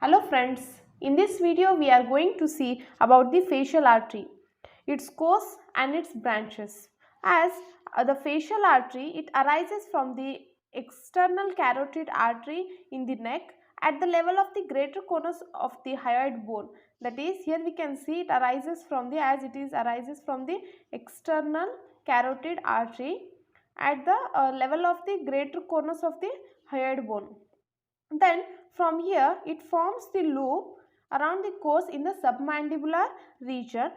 Hello friends, in this video we are going to see about the facial artery, its course and its branches. As the facial artery, it arises from the external carotid artery in the neck at the level of the greater conus of the hyoid bone. That is, here we can see it arises from the arises from the external carotid artery at the level of the greater conus of the hyoid bone. Then from here it forms the loop around the course in the submandibular region,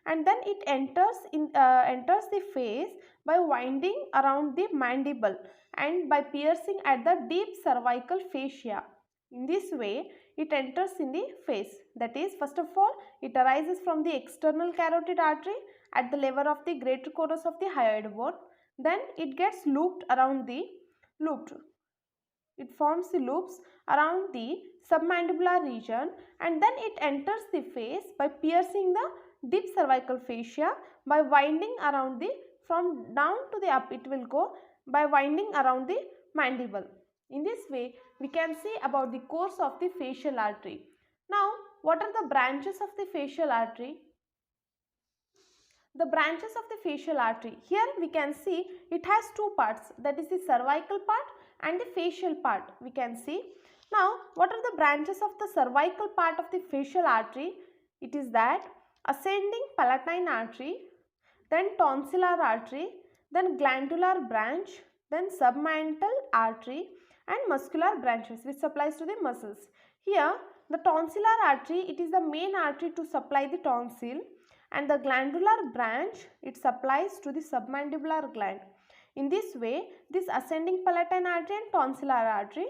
and then it enters the face by winding around the mandible and by piercing at the deep cervical fascia. In this way it enters in the face. That is, first of all, it arises from the external carotid artery at the level of the greater conus of the hyoid bone. Then it gets it forms the loops around the submandibular region, and then it enters the face by piercing the deep cervical fascia by winding around the, from down to the up it will go by winding around the mandible. In this way we can see about the course of the facial artery. Now what are the branches of the facial artery? The branches of the facial artery, here we can see it has two parts, that is the cervical part and the facial part we can see. Now what are the branches of the cervical part of the facial artery? It is that ascending palatine artery, then tonsillar artery, then glandular branch, then submental artery and muscular branches which supplies to the muscles. Here the tonsillar artery, it is the main artery to supply the tonsil, and the glandular branch, it supplies to the submandibular gland. In this way, this ascending palatine artery and tonsillar artery,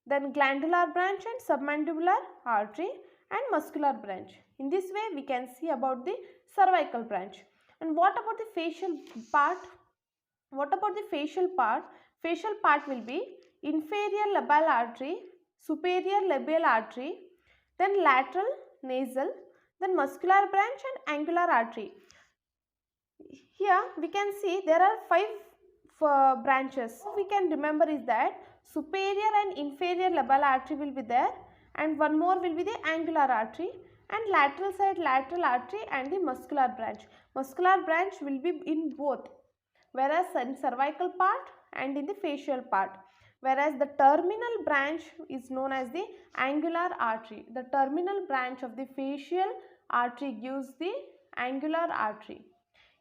then glandular branch and submandibular artery and muscular branch. In this way we can see about the cervical branch. And what about the facial part? Facial part will be inferior labial artery, superior labial artery, then lateral nasal, then muscular branch and angular artery. Here we can see there are 5 branches. We can remember is that superior and inferior labial artery will be there, and one more will be the angular artery, and lateral side lateral artery and the muscular branch. Muscular branch will be in both, whereas in cervical part and in the facial part. Whereas the terminal branch is known as the angular artery. The terminal branch of the facial artery gives the angular artery.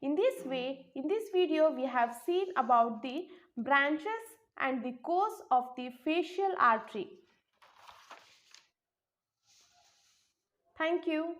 In this way, in this video we have seen about the branches and the course of the facial artery. Thank you.